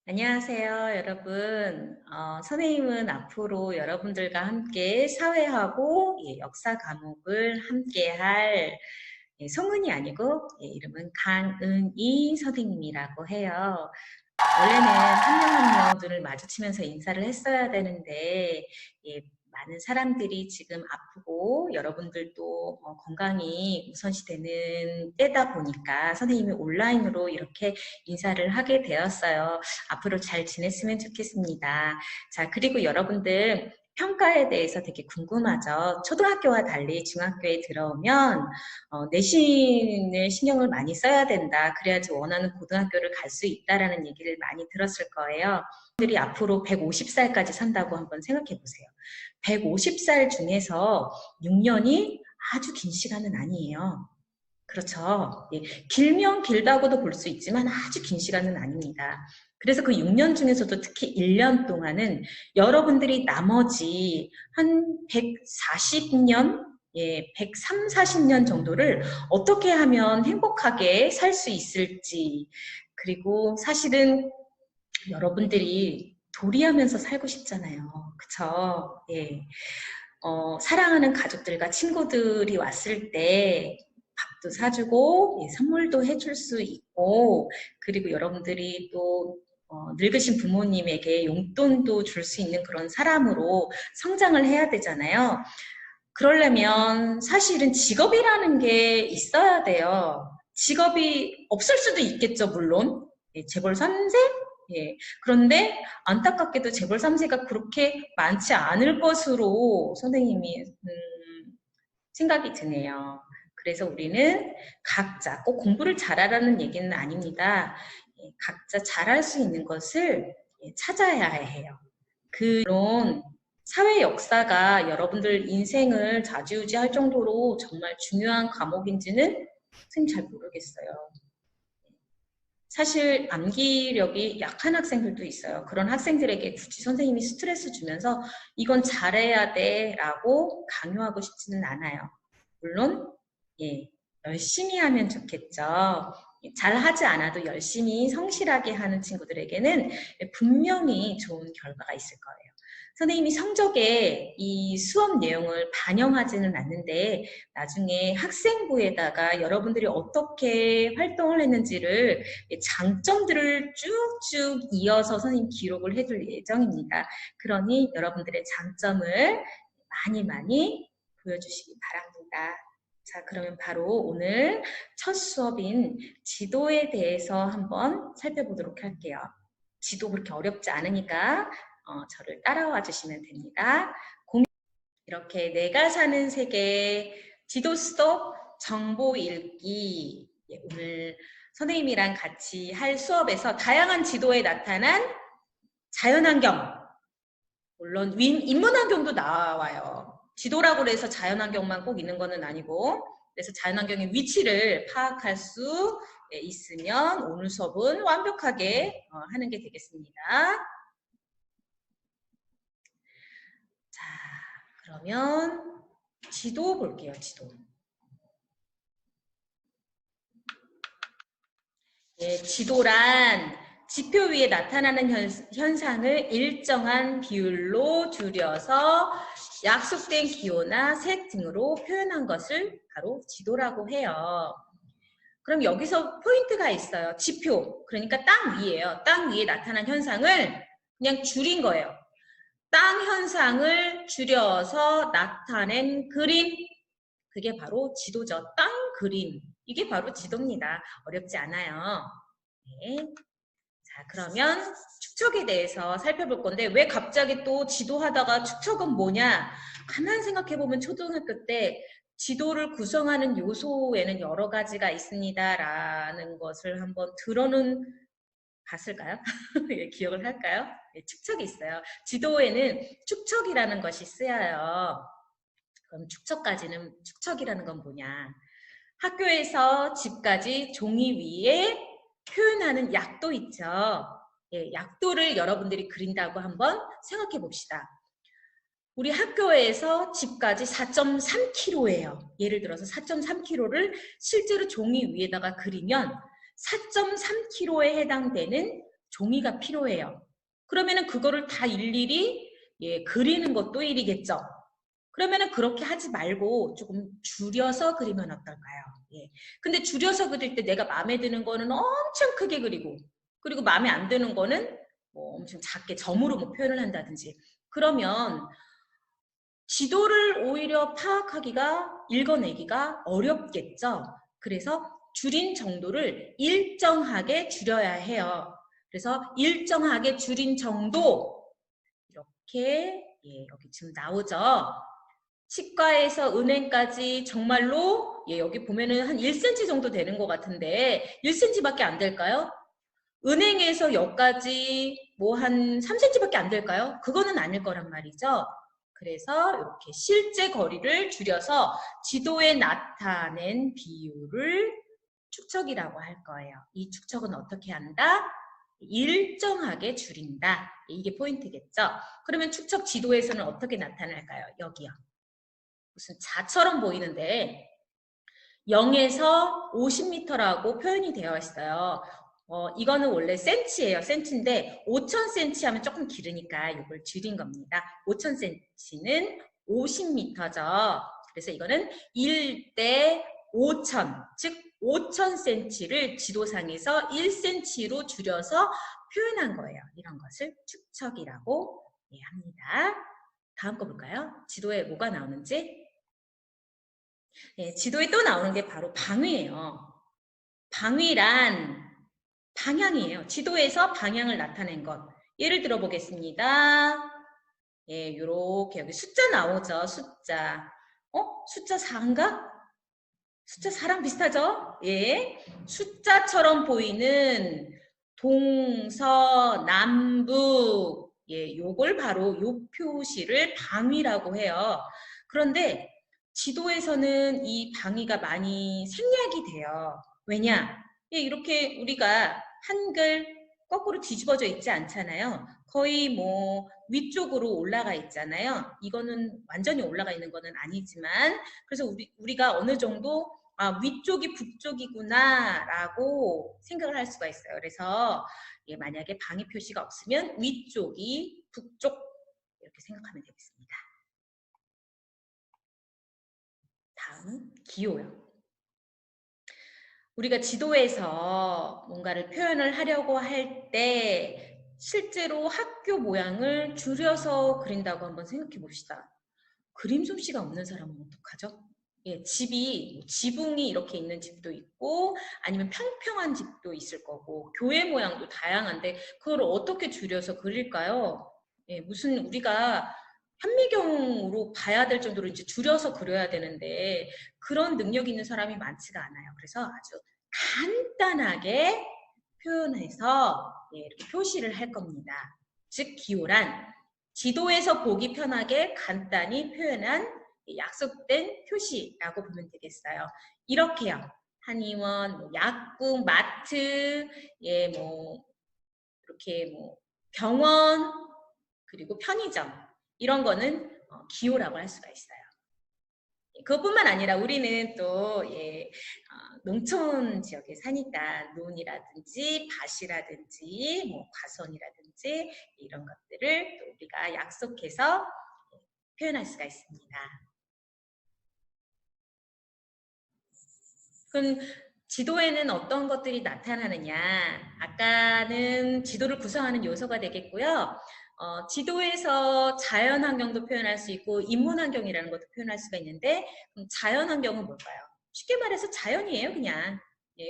안녕하세요, 여러분. 선생님은 앞으로 여러분들과 함께 사회하고 역사 과목을 함께 할 성은이 아니고 이름은 강은희 선생님이라고 해요. 원래는 한 명 한 명 눈을 마주치면서 인사를 했어야 되는데 많은 사람들이 지금 아프고 여러분들도 건강이 우선시되는 때다 보니까 선생님이 온라인으로 이렇게 인사를 하게 되었어요. 앞으로 잘 지냈으면 좋겠습니다. 자, 그리고 여러분들 평가에 대해서 되게 궁금하죠. 초등학교와 달리 중학교에 들어오면 내신을 신경을 많이 써야 된다. 그래야지 원하는 고등학교를 갈 수 있다라는 얘기를 많이 들었을 거예요. 들이 앞으로 150살까지 산다고 한번 생각해 보세요. 150살 중에서 6년이 아주 긴 시간은 아니에요. 그렇죠. 예, 길면 길다고도 볼 수 있지만 아주 긴 시간은 아닙니다. 그래서 그 6년 중에서도 특히 1년 동안은 여러분들이 나머지 한 140년, 130, 40년 정도를 어떻게 하면 행복하게 살 수 있을지, 그리고 사실은 여러분들이 도리하면서 살고 싶잖아요. 그쵸? 예. 사랑하는 가족들과 친구들이 왔을 때 밥도 사주고 선물도 해줄 수 있고, 그리고 여러분들이 또 늙으신 부모님에게 용돈도 줄 수 있는 그런 사람으로 성장을 해야 되잖아요. 그러려면 사실은 직업이라는 게 있어야 돼요. 직업이 없을 수도 있겠죠, 물론. 재벌 3세? 예. 그런데 안타깝게도 재벌 3세가 그렇게 많지 않을 것으로 선생님이 생각이 드네요. 그래서 우리는 각자 꼭 공부를 잘하라는 얘기는 아닙니다. 각자 잘할 수 있는 것을 찾아야 해요. 그런 사회 역사가 여러분들 인생을 좌지우지할 정도로 정말 중요한 과목인지는 선생님 잘 모르겠어요. 사실 암기력이 약한 학생들도 있어요. 그런 학생들에게 굳이 선생님이 스트레스 주면서 이건 잘해야 돼 라고 강요하고 싶지는 않아요. 물론 열심히 하면 좋겠죠. 잘하지 않아도 열심히 성실하게 하는 친구들에게는 분명히 좋은 결과가 있을 거예요. 선생님이 성적에 이 수업 내용을 반영하지는 않는데 나중에 학생부에다가 여러분들이 어떻게 활동을 했는지를 장점들을 쭉쭉 이어서 선생님 기록을 해둘 예정입니다. 그러니 여러분들의 장점을 많이 보여주시기 바랍니다. 자, 그러면 바로 오늘 첫 수업인 지도에 대해서 한번 살펴보도록 할게요. 지도 그렇게 어렵지 않으니까 저를 따라와 주시면 됩니다. 이렇게 내가 사는 세계 지도 스톱 정보 읽기. 오늘 선생님이랑 같이 할 수업에서 다양한 지도에 나타난 자연환경, 물론 인문환경도 나와요. 지도라고 해서 자연환경만 꼭 있는 것은 아니고, 그래서 자연환경의 위치를 파악할 수 있으면 오늘 수업은 완벽하게 하는 게 되겠습니다. 자, 그러면 지도 볼게요. 지도. 지도란 지표 위에 나타나는 현상을 일정한 비율로 줄여서 약속된 기호나 색 등으로 표현한 것을 바로 지도라고 해요. 그럼 여기서 포인트가 있어요. 지표, 그러니까 땅 위에요. 땅 위에 나타난 현상을 그냥 줄인 거예요. 땅 현상을 줄여서 나타낸 그림, 그게 바로 지도죠. 땅 그림, 이게 바로 지도입니다. 어렵지 않아요. 네. 자, 그러면 축척에 대해서 살펴볼 건데 왜 갑자기 또 지도하다가 축척은 뭐냐? 가만 생각해보면 초등학교 때 지도를 구성하는 요소에는 여러 가지가 있습니다라는 것을 한번 들어는 봤을까요? 예, 기억을 할까요? 예, 축척이 있어요. 지도에는 축척이라는 것이 쓰여요. 그럼 축척이라는 건 뭐냐? 학교에서 집까지 종이 위에 표현하는 약도 있죠. 예, 약도를 여러분들이 그린다고 한번 생각해 봅시다. 우리 학교에서 집까지 4.3km예요. 예를 들어서 4.3km를 실제로 종이 위에다가 그리면 4.3km에 해당되는 종이가 필요해요. 그러면은 그거를 다 일일이 그리는 것도 일이겠죠. 그러면은 그렇게 하지 말고 조금 줄여서 그리면 어떨까요? 근데 줄여서 그릴 때 내가 마음에 드는 거는 엄청 크게 그리고 마음에 안 드는 거는 뭐 엄청 작게 점으로 뭐 표현을 한다든지 그러면 지도를 오히려 파악하기가 읽어내기가 어렵겠죠. 그래서 줄인 정도를 일정하게 줄여야 해요. 그래서 일정하게 줄인 정도 이렇게 여기 지금 나오죠. 치과에서 은행까지 정말로 여기 보면은 한 1cm 정도 되는 것 같은데 1cm밖에 안 될까요? 은행에서 여기까지 뭐 한 3cm밖에 안 될까요? 그거는 아닐 거란 말이죠. 그래서 이렇게 실제 거리를 줄여서 지도에 나타낸 비율을 축척이라고 할 거예요. 이 축척은 어떻게 한다? 일정하게 줄인다. 이게 포인트겠죠. 그러면 축척 지도에서는 어떻게 나타날까요? 여기요. 무슨 자처럼 보이는데 0에서 50m라고 표현이 되어 있어요. 이거는 원래 센치예요. 센치인데 5000cm 하면 조금 길으니까 이걸 줄인 겁니다. 5000cm는 50m죠. 그래서 이거는 1대 5000, 즉 5000cm를 지도상에서 1cm로 줄여서 표현한 거예요. 이런 것을 축척이라고 합니다. 다음 거 볼까요? 지도에 뭐가 나오는지. 지도에 또 나오는 게 바로 방위예요. 방위란 방향이에요. 지도에서 방향을 나타낸 것. 예를 들어 보겠습니다. 요렇게 여기 숫자 나오죠. 숫자. 숫자 4인가? 숫자 4랑 비슷하죠? 숫자처럼 보이는 동서남북. 요걸 바로 요 표시를 방위라고 해요. 그런데 지도에서는 이 방위가 많이 생략이 돼요. 왜냐? 이렇게 우리가 한글 거꾸로 뒤집어져 있지 않잖아요. 거의 뭐 위쪽으로 올라가 있잖아요. 이거는 완전히 올라가 있는 거는 아니지만 그래서 우리가 어느 정도 위쪽이 북쪽이구나 라고 생각을 할 수가 있어요. 그래서 만약에 방위 표시가 없으면 위쪽이 북쪽 이렇게 생각하면 되겠습니다. 다음은 기호요. 우리가 지도에서 뭔가를 표현을 하려고 할 때 실제로 학교 모양을 줄여서 그린다고 한번 생각해 봅시다. 그림 솜씨가 없는 사람은 어떡하죠? 집이 지붕이 이렇게 있는 집도 있고 아니면 평평한 집도 있을 거고 교회 모양도 다양한데 그걸 어떻게 줄여서 그릴까요? 무슨 우리가 현미경으로 봐야 될 정도로 이제 줄여서 그려야 되는데 그런 능력 있는 사람이 많지가 않아요. 그래서 아주 간단하게 표현해서 이렇게 표시를 할 겁니다. 즉 기호란 지도에서 보기 편하게 간단히 표현한 약속된 표시라고 보면 되겠어요. 이렇게요. 한의원, 뭐 약국, 마트, 뭐 이렇게 뭐 병원, 그리고 편의점 이런 거는 기호라고 할 수가 있어요. 그것뿐만 아니라 우리는 또 농촌 지역에 사니까 논이라든지 밭이라든지 뭐 과수원이라든지 이런 것들을 또 우리가 약속해서 표현할 수가 있습니다. 그럼 지도에는 어떤 것들이 나타나느냐? 아까는 지도를 구성하는 요소가 되겠고요. 지도에서 자연환경도 표현할 수 있고 인문환경이라는 것도 표현할 수가 있는데 그럼 자연환경은 뭘까요? 쉽게 말해서 자연이에요. 그냥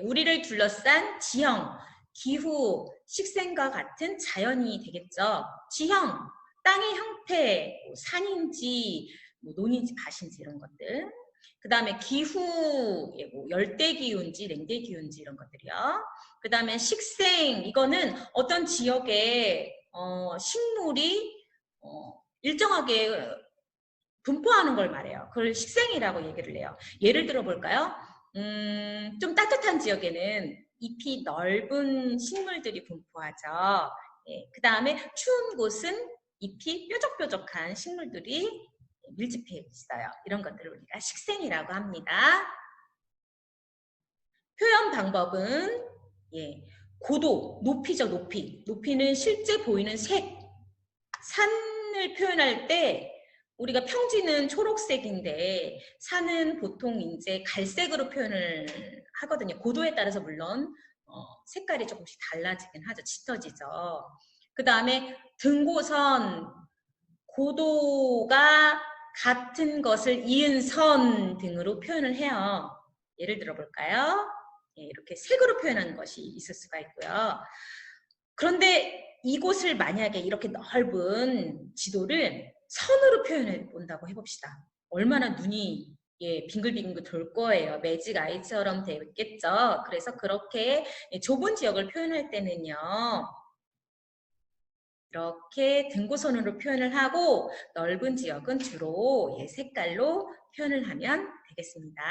우리를 둘러싼 지형, 기후, 식생과 같은 자연이 되겠죠. 지형, 땅의 형태, 뭐 산인지 뭐 논인지 밭인지 이런 것들. 그 다음에 기후, 뭐 열대기후인지 냉대기후인지 이런 것들이요. 그 다음에 식생, 이거는 어떤 지역에 식물이 일정하게 분포하는 걸 말해요. 그걸 식생이라고 얘기를 해요. 예를 들어 볼까요? 좀 따뜻한 지역에는 잎이 넓은 식물들이 분포하죠. 그 다음에 추운 곳은 잎이 뾰족뾰족한 식물들이 밀집해 있어요. 이런 것들을 우리가 식생이라고 합니다. 표현 방법은 고도, 높이죠, 높이. 높이는 실제 보이는 색. 산을 표현할 때 우리가 평지는 초록색인데 산은 보통 이제 갈색으로 표현을 하거든요. 고도에 따라서 물론 색깔이 조금씩 달라지긴 하죠. 짙어지죠. 그 다음에 등고선, 고도가 같은 것을 이은 선 등으로 표현을 해요. 예를 들어 볼까요? 이렇게 색으로 표현하는 것이 있을 수가 있고요. 그런데 이곳을 만약에 이렇게 넓은 지도를 선으로 표현해 본다고 해봅시다. 얼마나 눈이 빙글빙글 돌 거예요. 매직 아이처럼 되겠죠. 그래서 그렇게 좁은 지역을 표현할 때는요. 이렇게 등고선으로 표현을 하고 넓은 지역은 주로 색깔로 표현을 하면 되겠습니다.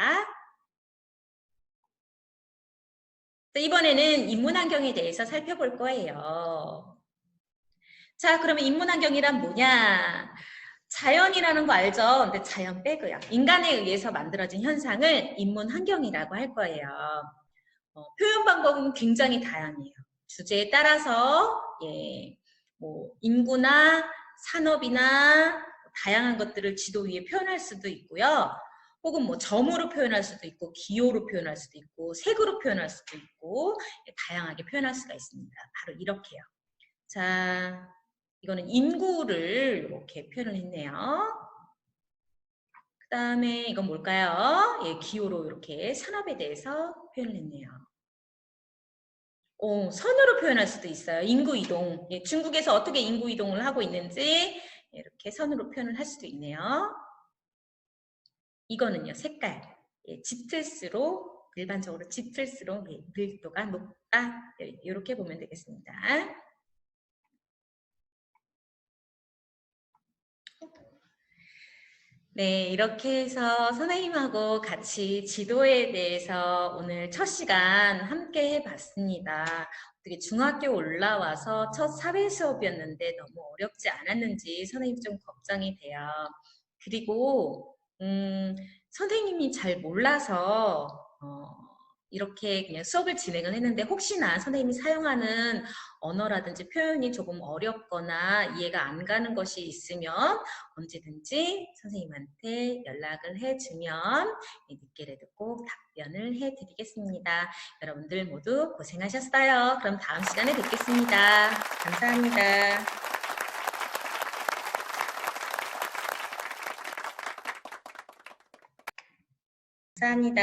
이번에는 인문환경에 대해서 살펴볼 거예요. 자, 그러면 인문환경이란 뭐냐? 자연이라는 거 알죠? 근데 자연 빼고요. 인간에 의해서 만들어진 현상을 인문환경이라고 할 거예요. 표현 방법은 굉장히 다양해요. 주제에 따라서 뭐 인구나 산업이나 다양한 것들을 지도 위에 표현할 수도 있고요. 혹은 뭐 점으로 표현할 수도 있고 기호로 표현할 수도 있고 색으로 표현할 수도 있고 다양하게 표현할 수가 있습니다. 바로 이렇게요. 자, 이거는 인구를 이렇게 표현을 했네요. 그 다음에 이건 뭘까요? 기호로 이렇게 산업에 대해서 표현을 했네요. 선으로 표현할 수도 있어요. 인구 이동. 중국에서 어떻게 인구 이동을 하고 있는지 이렇게 선으로 표현을 할 수도 있네요. 이거는요, 색깔. 짙을수록, 일반적으로 짙을수록 밀도가 높다. 이렇게 보면 되겠습니다. 네, 이렇게 해서 선생님하고 같이 지도에 대해서 오늘 첫 시간 함께 해봤습니다. 어떻게 중학교 올라와서 첫 사회 수업이었는데 너무 어렵지 않았는지 선생님 좀 걱정이 돼요. 그리고 선생님이 잘 몰라서 이렇게 그냥 수업을 진행을 했는데 혹시나 선생님이 사용하는 언어라든지 표현이 조금 어렵거나 이해가 안 가는 것이 있으면 언제든지 선생님한테 연락을 해주면 늦게라도 꼭 답변을 해드리겠습니다. 여러분들 모두 고생하셨어요. 그럼 다음 시간에 뵙겠습니다. 감사합니다. 감사합니다.